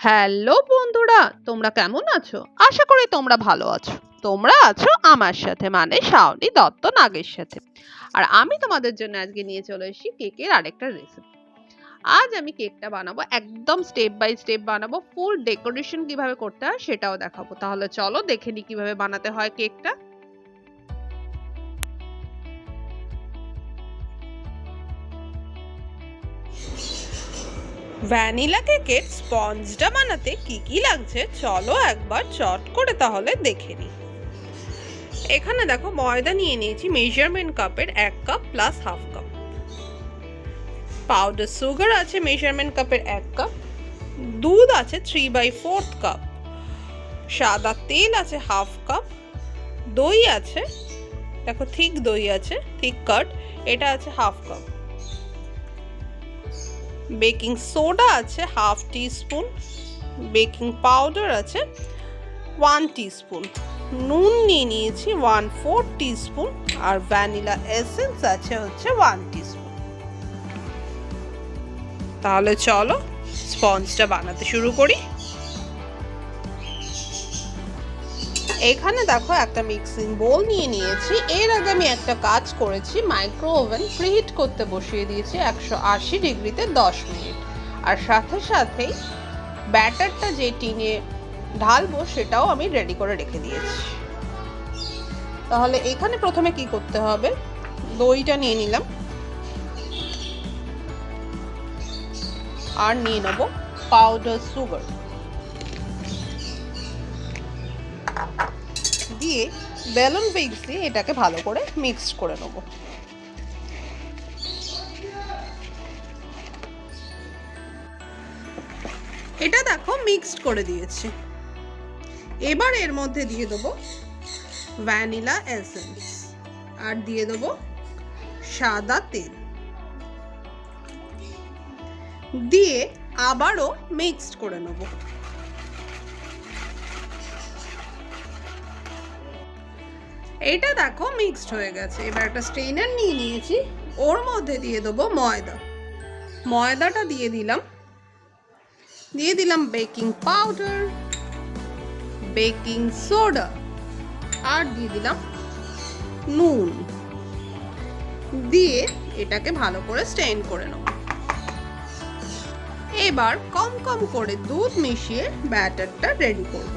Hello বন্ধুরা, তোমরা কেমন আছো? আশা করি তোমরা ভালো আছো। তোমরা আছো আমার সাথে, মানে শাওনি দত্ত নাগের সাথে। আর আমি তোমাদের জন্য আজকে নিয়ে চলে এসেছি কেকের আরেকটা রেসিপি। আজ আমি কেকটা বানাবো, একদম স্টেপ বাই স্টেপ বানাবো। ফুল ডেকোরেশন কিভাবে করতে হয় সেটাও দেখাবো। তাহলে চলো দেখে নিই কিভাবে বানাতে হয় কেকটা। ভ্যানিলা কেকের স্পঞ্জটা বানাতে কি কি লাগছে চলো একবার চট করে তাহলে দেখে নিই। এখানে দেখো ময়দা নিয়ে নিয়েছি মেজারমেন্ট কাপের 1 cup plus half cup. Powder sugar আছে মেজারমেন্ট কাপের 1 কাপ। দুধ আছে 3/4 কাপ। সাদা তেল আছে হাফ কাপ। দই আছে, দেখো থিক দই আছে, থিক কাট, এটা আছে হাফ কাপ। বেকিং সোডা আছে হাফ টিস্পুন। বেকিং পাউডার আছে 1 টিস্পুন। নুন নিয়ে নিয়েছি 1/4 টিস্পুন। আর ভ্যানিলা এসেন্স আছে হচ্ছে 1 টিস্পুন। তাহলে চলো স্পঞ্জটা বানাতে শুরু করি। এখানে দেখো একটা মিক্সিং বোল নিয়ে নিয়েছি। এর আগে আমি একটা কাজ করেছি, মাইক্রো ওভেন প্রিহিট করতে বসিয়ে দিয়েছি 180 ডিগ্রিতে 10 মিনিট। আর সাথে সাথেই ব্যাটারটা যে টিনে ঢালবো সেটাও আমি রেডি করে রেখে দিয়েছি। তাহলে এখানে প্রথমে কি করতে হবে, দইটা নিয়ে নিলাম আর নিয়ে নেব পাউডার সুগার দিয়ে বেলুন উইক্স দিয়ে এটাকে ভালো করে মিক্স করে নেব। এটা দেখো মিক্সড করে দিয়েছি। এবার এর মধ্যে দিয়ে দেবো ভ্যানিলা এসেন্স আর দিয়ে দেবো সাদা তেল, দিয়ে আবারও মিক্সড করে নেব। এটা দেখো মিক্সড হয়ে গেছে। এবার একটা স্ট্রেনার নিয়ে নিয়েছি, ওর মধ্যে দিয়ে দেবো ময়দা। ময়দাটা দিয়ে দিলাম বেকিং পাউডার, বেকিং সোডা আর দিয়ে দিলাম নুন, দিয়ে এটাকে ভালো করে স্টেইন করে নেব। এবার কম কম করে দুধ মিশিয়ে ব্যাটারটা রেডি করব।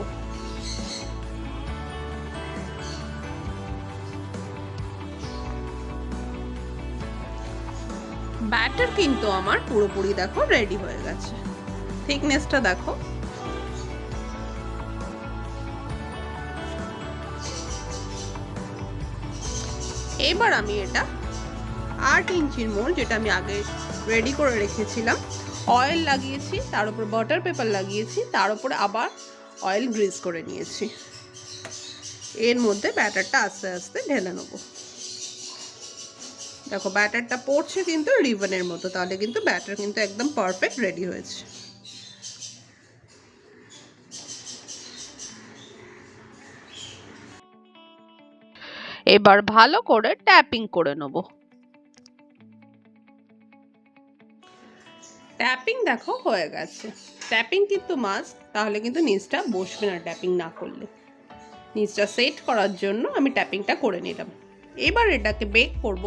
ব্যাটার কিন্তু আমার পুরোপুরি দেখো রেডি হয়ে গেছে। থিকনেসটা দেখো। এবার আমি এটা 8 ইঞ্চির মোল্ড, যেটা আমি আগে রেডি করে রেখেছিলাম, অয়েল লাগিয়েছি, তার উপর বাটার পেপার লাগিয়েছি, তার উপরে আবার অয়েল গ্রিস করে নিয়েছি। এর মধ্যে ব্যাটারটা আস্তে আস্তে ঢেলে নেব। দেখো ব্যাটারটা পড়ছে কিন্তু রিবনের মতো, তাহলে কিন্তু ব্যাটার কিন্তু একদম পারফেক্ট রেডি হয়েছে। এবার ভালো করে ট্যাপিং করে নেব। ট্যাপিং দেখো হয়ে গেছে। ট্যাপিং কিন্তু মাস্ট, তাহলে কিন্তু নিচটা বসবে না ট্যাপিং না করলে। নিচটা সেট করার জন্য আমি ট্যাপিংটা করে নিলাম। এবার এটাকে বেক করব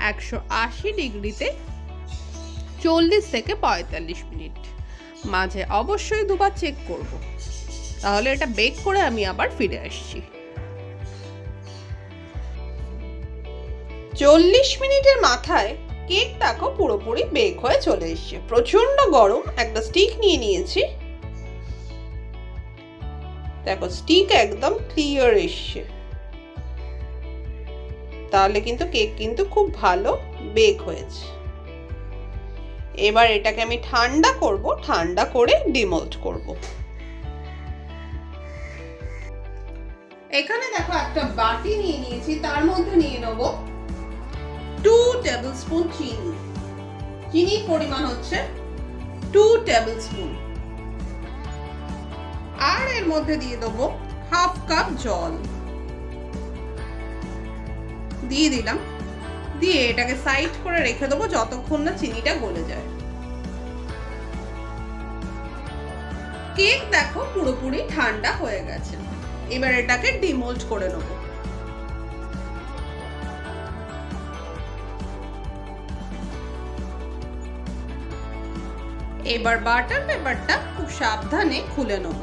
180 ডিগ্রিতে 40 থেকে 45 মিনিট। মাঝে অবশ্যই দুবার চেক করব। তাহলে এটা বেক করে আমি আবার ফিরে আসছি। 40 মিনিটের মাথায় কেক দেখো পুরোপুরি বেক হয়ে চলে এসেছে। প্রচন্ড গরম একটা স্টিক নিয়ে নিয়েছি, দেখো স্টিক একদম ক্লিয়ার এসছে। তাহলে কিন্তু কেক কিন্তু খুব ভালো বেক হয়েছে। এবার এটাকে আমি ঠান্ডা করব, ঠান্ডা করে ডিমোল্ড করব। এখানে দেখো একটা বাটি নিয়ে নিয়েছি, তার মধ্যে নিয়ে নেব 2 টেবিল স্পুন চিনি। চিনির পরিমাণ হচ্ছে 2 টেবিল স্পুন। আর এর মধ্যে দিয়ে দেবো হাফ কাপ জল দিয়ে দিলাম। দিয়ে এটাকে সাইড করে রেখে দেবো যতক্ষণ না চিনিটা গলে যায়। কেক দেখো পুরোপুরি ঠান্ডা হয়ে গেছে। এবার এটাকে ডিমোল্ড করে নেব। এবার বাটার পেপারটা খুব সাবধানে খুলে নেব।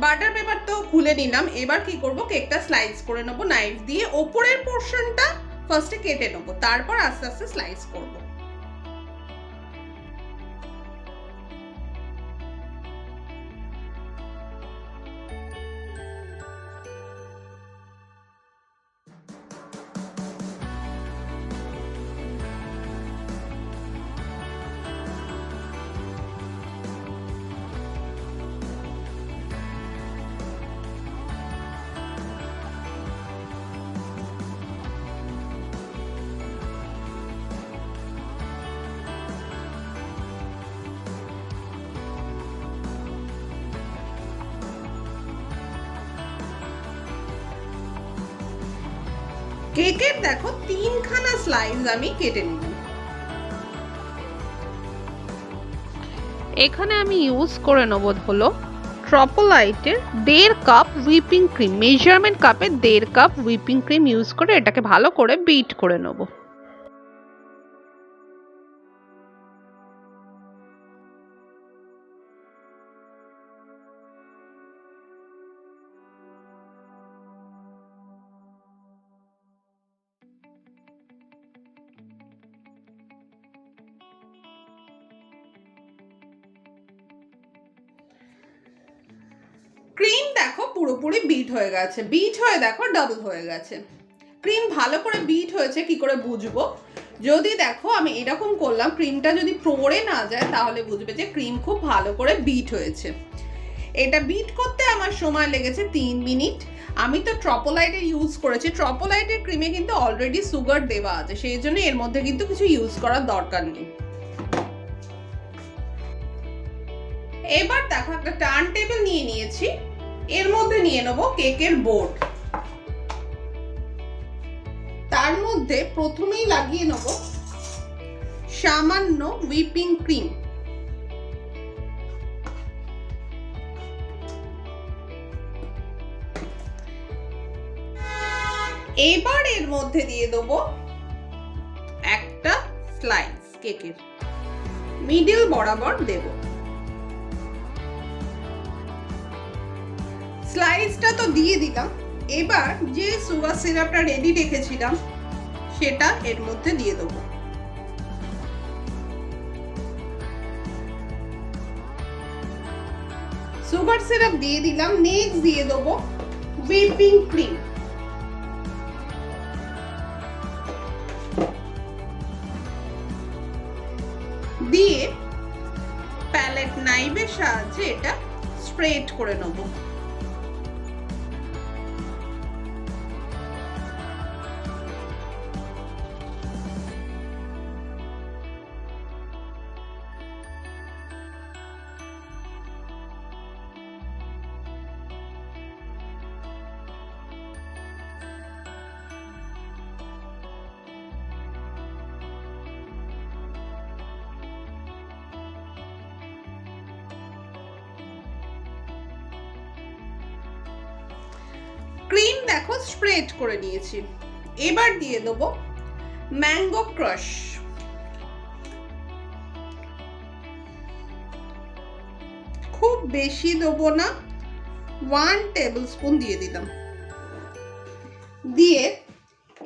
বাটার পেপার তো খুলে নিলাম। এবার কি করব, কেকটা স্লাইস করে নেব নাইফ দিয়ে। ওপরের পোর্শনটা ফার্স্টে কেটে নেব, তারপর আস্তে আস্তে স্লাইস করব। কেকের দেখো 3খানা স্লাইস আমি কেটে নিলাম। এখানে আমি ইউজ করে নেব হলো ট্রপোলাইটের 1.5 কাপ হুইপিং ক্রিম। মেজারমেন্ট কাপে 1.5 কাপ হুইপিং ক্রিম ইউজ করে এটাকে ভালো করে বিট করে নেব। ক্রিম দেখো পুরোপুরি বিট হয়ে গেছে। বিট হয়ে দেখো ডাবল হয়ে গেছে। ক্রিম ভালো করে বিট হয়েছে কি করে বুঝবো, যদি দেখো আমি এরকম করলাম, ক্রিমটা যদি পড়ে না যায় তাহলে বুঝবে যে ক্রিম খুব ভালো করে বিট হয়েছে। এটা বিট করতে আমার সময় লেগেছে 3 মিনিট। আমি তো ট্রপোলাইটের ইউজ করেছি। ট্রপোলাইটের ক্রিমে কিন্তু অলরেডি সুগার দেওয়া আছে, সেই জন্য এর মধ্যে কিন্তু কিছু ইউজ করার দরকার নেই। এবার দেখো একটা টার্ন টেবিল নিয়ে নিয়েছি, এর মধ্যে নিয়ে নেব কেকের বোর্ড। তার মধ্যে প্রথমেই লাগিয়ে নেব সামান্য হুইপিং ক্রিম। এবার এর মধ্যে দিয়ে দেব একটা স্লাইস কেকের, মিডল বরাবর দেব। স্লাইসটা তো দিয়ে দিলাম। এবার যে সুগার সিরাপটা রেডি রেখেছিলাম সেটা এর মধ্যে দিয়ে দেবো। সুগার সিরাপ দিয়ে দিলাম। নেক্সট দিয়ে দেবো হুইপিং ক্রিম। দিয়ে প্যালেট নাইফের সাহায্যে এটা স্প্রেড করে নেব। ক্রিম দেখো স্প্রেড করে নিয়েছি। এবার দিয়ে দেবো ম্যাঙ্গো ক্রাশ। খুব বেশি দেবো না, 1 টেবিল স্পুন দিয়ে দিলাম। দিয়ে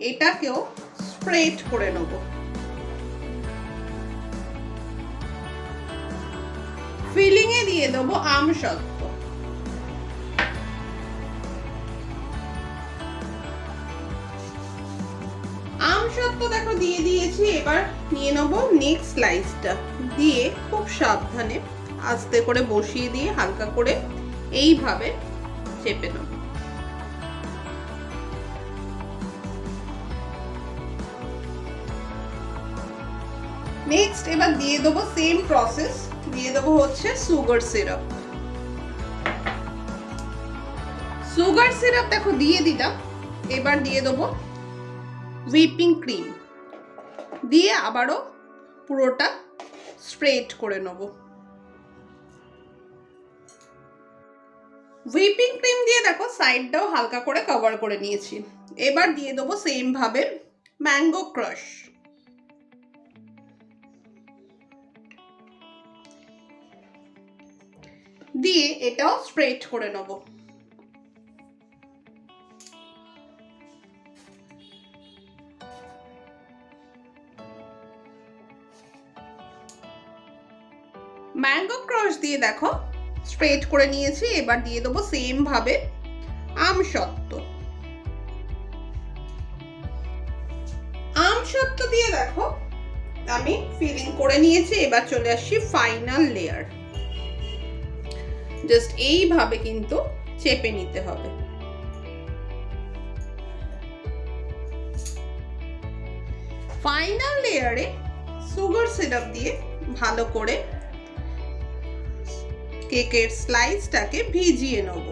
এটাকেও স্প্রেড করে নেব। ফিলিং এ দিয়ে দেবো আমসত্ত্ব। আমসত্ত্ব দেখো দিয়ে দিয়েছি। এবার নিয়ে নেব নেক্সট স্লাইসটা, দিয়ে খুব সাবধানে আস্তে করে বসিয়ে দিয়ে হালকা করে এইভাবে চেপে নেব। নেক্সট এবার দিয়ে দেবো সেম প্রসেস, দিয়ে দেবো হচ্ছে সুগার সিরাপ। সুগার সিরাপ দেখো দিয়ে দিলাম। এবার দিয়ে দেবো হুইপিং ক্রিম, দিয়ে আবারও পুরোটা স্প্রেড করে নেব। হুইপিং ক্রিম দিয়ে দেখো সাইডটাও হালকা করে কভার করে নিয়েছি। এবার দিয়ে দেবো সেম ভাবে ম্যাঙ্গো ক্রাশ, দিয়ে এটাও স্প্রেড করে নেব। ম্যাঙ্গো ক্রাশ দিয়ে দেখো স্প্রেড করে নিয়েছি। এবার দিয়ে দেবো সেম ভাবে আমসত্ত্ব। আমসত্ত্ব দিয়ে দেখো আমি ফিলিং করে নিয়েছি। এবার চলে আসছি ফাইনাল লেয়ার। জাস্ট এইভাবে কিন্তু চেপে নিতে হবে। ফাইনাল লেয়ারে সুগার সিরাপ দিয়ে ভালো করে কেকের স্লাইসটাকে ভিজিয়ে নেব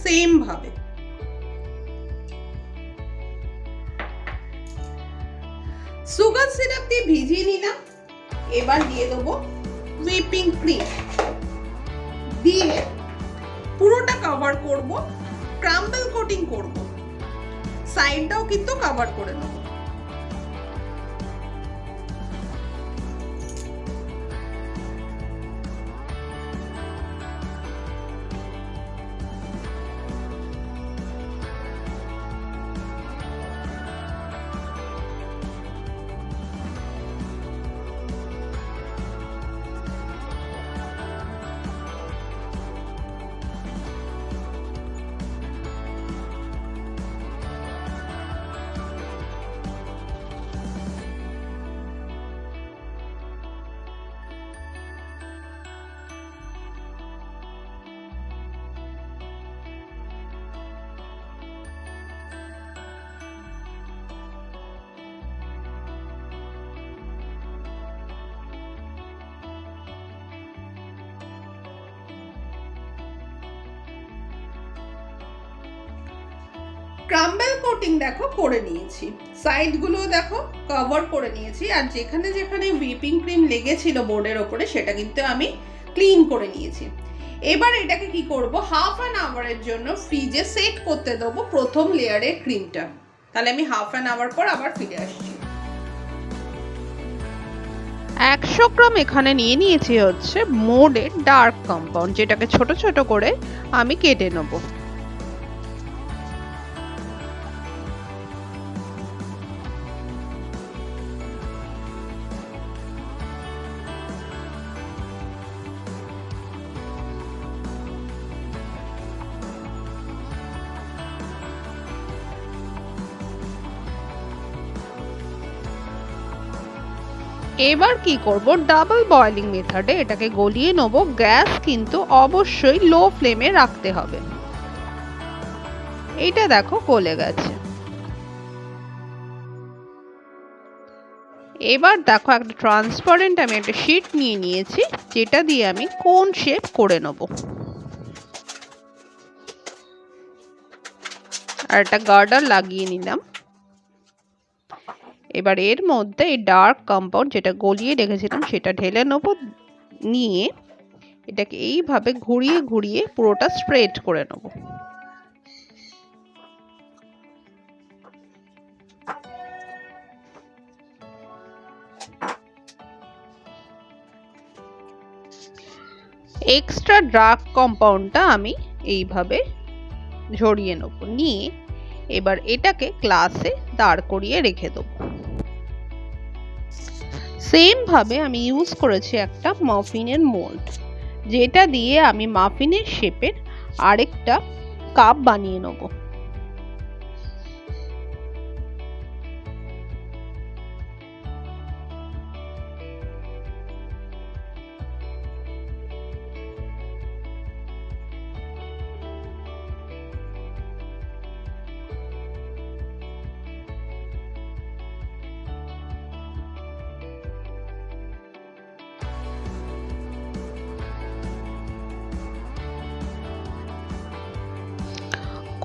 সেম ভাবে। সুগার সিরাপ দিয়ে ভিজিয়ে নিলাম। এবার দিয়ে দেবো হুইপিং ক্রিম, দিয়ে পুরোটা কভার করব, ক্রাম্বল কোটিং করব, সাইডটাও কিন্তু কভার করে নেব। ক্রাম্বল কোটিং দেখো করে নিয়েছি, সাইডগুলো দেখো কভার করে নিয়েছি, আর যেখানে যেখানে হুইপিং ক্রিম লেগেছিল বোর্ডের ওপরে সেটা কিন্তু আমি ক্লিন করে নিয়েছি। এবার এটাকে কি করব, হাফ অ্যান আওয়ারের জন্য ফ্রিজে সেট করতে দেবো প্রথম লেয়ারের ক্রিমটা। তাহলে আমি হাফ অ্যান আওয়ার পর আবার ফিরে আসছি। 100 গ্রাম এখানে নিয়ে নিয়েছি হচ্ছে মোডের ডার্ক কম্পাউন্ড, যেটাকে ছোট ছোট করে আমি কেটে নেব। এবার কি করব, ডাবল বয়লিং মেথডে এটাকে গলিয়ে নেব। গ্যাস কিন্তু অবশ্যই লো ফ্লেমে রাখতে হবে। এইটা দেখো গলে গেছে। এবার দেখো একটা ট্রান্সপারেন্ট আমি একটা শিট নিয়ে নিয়েছি, যেটা দিয়ে আমি কোন শেপ করে নেব। আর একটা গার্ডার লাগিয়ে নিলাম। এবার এর মধ্যে এই ডার্ক কম্পাউন্ড যেটা গলিয়ে রেখেছিলাম সেটা ঢেলে নেব, নিয়ে এটাকে এইভাবে ঘুরিয়ে ঘুরিয়ে পুরোটা স্প্রেড করে নেব। এক্সট্রা ডার্ক কম্পাউন্ডটা আমি এইভাবে ঝরিয়ে নেব, নিয়ে এবার এটাকে গ্লাসে দাঁড় করিয়ে রেখে দেবো। সেম ভাবে আমি ইউজ করেছি একটা মাফিনের মোল্ড, যেটা দিয়ে আমি মাফিনের শেপের আরেকটা কাপ বানিয়ে নেব।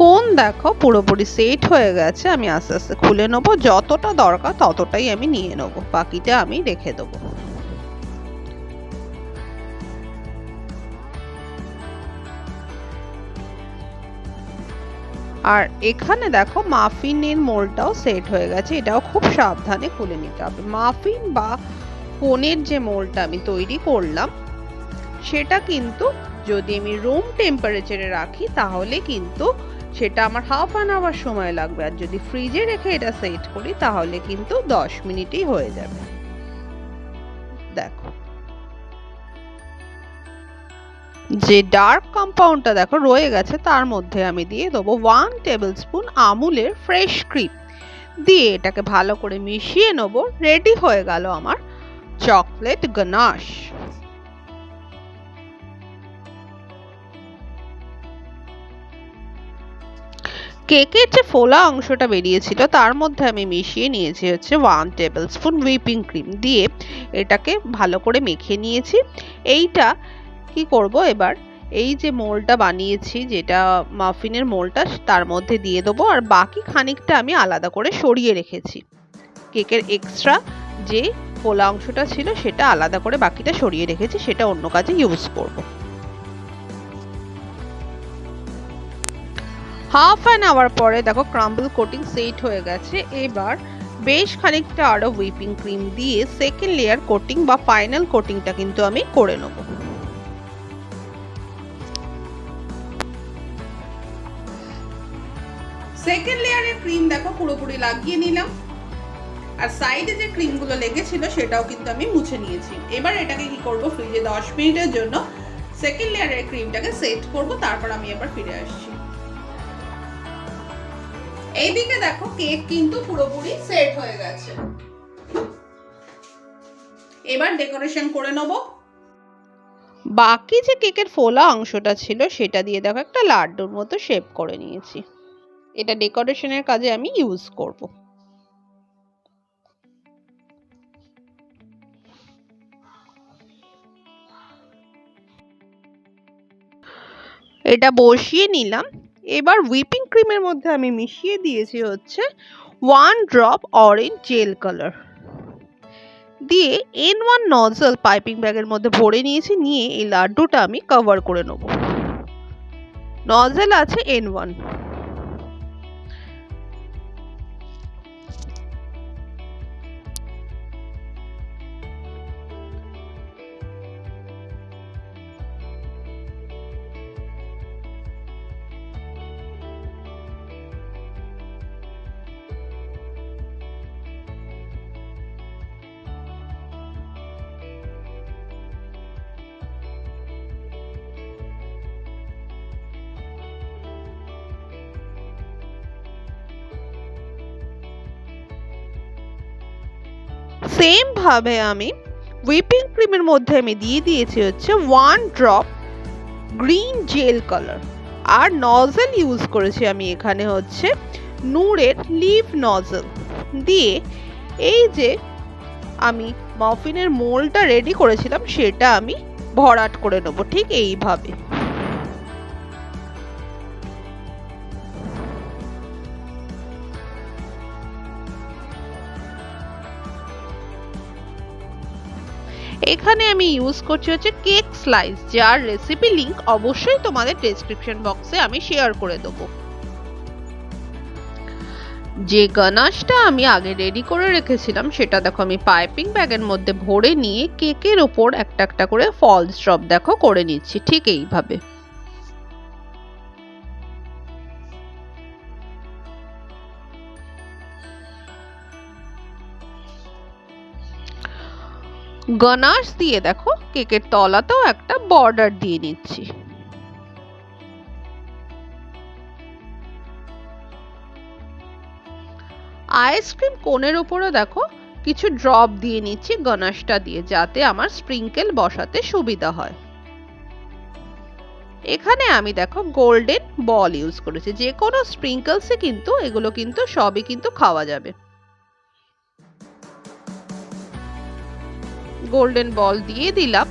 কোন দেখো পুরোপুরি সেট হয়ে গেছে। আমি আস্তে আস্তে খুলে নেবো, যতটা দরকার ততটাই আমি নিয়ে নেবো, বাকিটা আমি রেখে দেবো। আর এখানে দেখো মাফিনের মোল্ডটাও সেট হয়ে গেছে, এটাও খুব সাবধানে খুলে নিতে হবে। মাফিন বা কোনের যে মোল্ডটা আমি তৈরি করলাম সেটা কিন্তু যদি আমি রুম টেম্পারেচারে রাখি তাহলে কিন্তু সেটা আমার হাফ অ্যান আওয়ার সময় লাগবে, আর যদি ফ্রিজে রেখে এটা সেট করি তাহলে কিন্তু 10 মিনিটেই হয়ে যাবে। দেখো যে ডার্ক কম্পাউন্ডটা দেখো রয়ে গেছে তার মধ্যে আমি দিয়ে দেবো 1 টেবিল স্পুন আমুলের ফ্রেশ ক্রিম, দিয়ে এটাকে ভালো করে মিশিয়ে নেবো। রেডি হয়ে গেল আমার চকলেট গানাশ। কেকের যে ফোলা অংশটা বেরিয়েছিল তার মধ্যে আমি মিশিয়ে নিয়েছি হচ্ছে 1 টেবিল স্পুন হুইপিং ক্রিম, দিয়ে এটাকে ভালো করে মেখে নিয়েছি। এইটা কি করব এবার, এই যে মোল্ডটা বানিয়েছি যেটা মাফিনের মোল্ডটা তার মধ্যে দিয়ে দেবো, আর বাকি খানিকটা আমি আলাদা করে সরিয়ে রেখেছি। কেকের এক্সট্রা যে ফোলা অংশটা ছিল সেটা আলাদা করে বাকিটা সরিয়ে রেখেছি, সেটা অন্য কাজে ইউজ করব। হাফ অ্যান আওয়ার পরে দেখো ক্রাম্বল কোটিং সেট হয়ে গেছে। এবার বেশ খানিকটা আরো হুইপিং ক্রিম দিয়ে সেকেন্ড লেয়ার কোটিং বা ফাইনাল কোটিংটা কিন্তু আমি করে নেব। সেকেন্ড লেয়ারের ক্রিম দেখো পুরোপুরি লাগিয়ে নিলাম, আর সাইডে যে ক্রিমগুলো লেগেছিল সেটাও কিন্তু আমি মুছে নিয়েছি। এবার এটাকে কি করব, ফ্রিজে 10 মিনিটের জন্য সেকেন্ড লেয়ারের ক্রিমটাকে সেট করব, তারপর আমি আবার ফিরে আসছি। এইদিকে দেখো কেক কিন্তু পুরোপুরি সেট হয়ে গেছে। এবার ডেকোরেশন করে নেব। বাকি যে কেকের ফোলা অংশটা ছিল সেটা দিয়ে দেখো একটা লাড্ডুর মতো শেপ করে নিয়েছি, এটা ডেকোরেশনের কাজে আমি ইউজ করব। এটা বসিয়ে নিলাম। এবার হুইপিং ক্রিমের মধ্যে আমি মিশিয়ে দিয়েছি হচ্ছে 1 ড্রপ অরেঞ্জ জেল কালার, দিয়ে N1 নজল পাইপিং ব্যাগের মধ্যে ভরে নিয়েছি। নিয়ে এই লাড্ডুটা আমি কভার করে নেব। নজল আছে N1। সেম ভাবে আমি হুইপিং ক্রিমের মধ্যে আমি দিয়ে দিয়েছি হচ্ছে 1 ড্রপ গ্রিন জেল কালার, আর নজল ইউজ করেছি আমি এখানে হচ্ছে নূরের লিভ নজল। দিয়ে এই যে আমি মাফিনের মোল্ডটা রেডি করেছিলাম সেটা আমি ভরাট করে নেব ঠিক এইভাবে। এখানে আমি ইউজ করছি হচ্ছে কেক স্লাইস, যার রেসিপি লিংক অবশ্যই তোমাদের ডেসক্রিপশন বক্সে আমি শেয়ার করে দেবো। যে গানাশটা আমি আগে রেডি করে রেখেছিলাম সেটা দেখো আমি পাইপিং ব্যাগের মধ্যে ভরে নিয়ে কেকের ওপর একটা একটা করে ফলস ড্রপ দেখো করে নিচ্ছি ঠিক এইভাবে। গানাশ দিয়ে দেখো কেকের তলাতেও একটা বর্ডার দিয়ে নিচ্ছি। আইসক্রিম কোনের উপরে দেখো কিছু ড্রপ দিয়ে নিচ্ছি গানাশটা দিয়ে, যাতে আমার স্প্রিঙ্কেল বসাতে সুবিধা হয়। এখানে আমি দেখো গোল্ডেন বল ইউজ করেছি, যে কোনো স্প্রিঙ্কেলসে কিন্তু এগুলো কিন্তু সবই কিন্তু খাওয়া যাবে। গোল্ডেন বল দিয়ে দিলাম।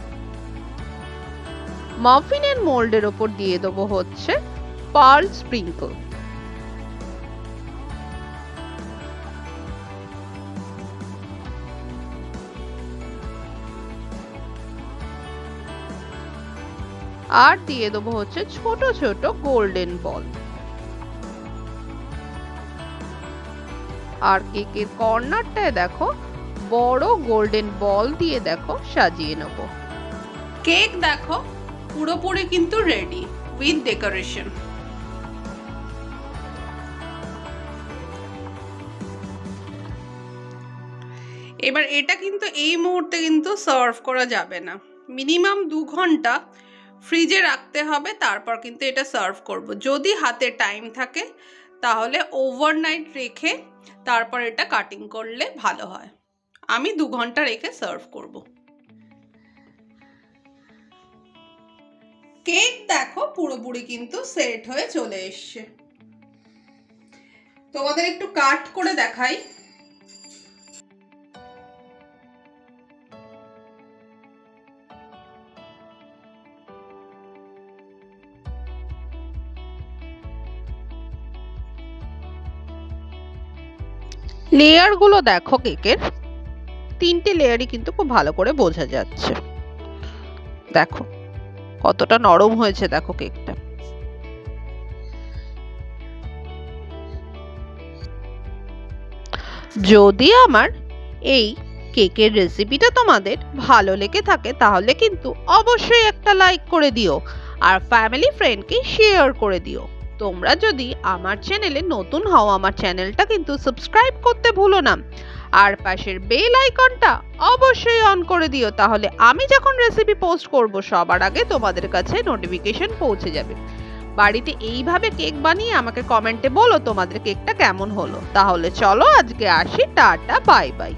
মাফিনের মোল্ডের ওপর দিয়ে দেবো হচ্ছে পার্ল স্প্রিঙ্কল, আর দিয়ে দেবো হচ্ছে ছোট ছোট গোল্ডেন বল। আর কেকের কর্নারটায় দেখো বড় গোল্ডেন বল দিয়ে দেখো সাজিয়ে নেব। কেক দেখো পুরোপুরি কিন্তু রেডি উইথ ডেকোরেশন। এবার এটা কিন্তু এই মুহূর্তে কিন্তু সার্ভ করা যাবে না, মিনিমাম 2 ঘন্টা ফ্রিজে রাখতে হবে, তারপর কিন্তু এটা সার্ভ করব। যদি হাতে টাইম থাকে তাহলে ওভারনাইট রেখে তারপর এটা কাটিং করলে ভালো হয়। আমি 2 ঘন্টা রেখে সার্ভ করব। কেক দেখো পুরোপুরি কিন্তু সেট হয়ে চলে এসছে। তোমাদের একটু কাট করে দেখাই। লেয়ার গুলো দেখো কেকের 3টে লেয়ারই কিন্তু খুব ভালো করে বোঝা যাচ্ছে। দেখো কতটা নরম হয়েছে দেখো কেকটা। যদি আমার এই কেকের রেসিপিটা তোমাদের ভালো লেগে থাকে তাহলে কিন্তু অবশ্যই একটা লাইক করে দিও আর ফ্যামিলি ফ্রেন্ডকে শেয়ার করে দিও। তোমরা যদি আমার চ্যানেলে নতুন হও আমার চ্যানেলটা কিন্তু সাবস্ক্রাইব করতে ভুলো না, আর পাশের বেল আইকনটা অবশ্যই অন করে দিও, তাহলে আমি যখন রেসিপি পোস্ট করব সবার আগে তোমাদের কাছে নোটিফিকেশন পৌঁছে যাবে। বাড়িতে এইভাবে কেক বানিয়ে আমাকে কমেন্টে বলো তোমাদের কেকটা কেমন হলো। তাহলে চলো আজকে আসি, টাটা বাই বাই।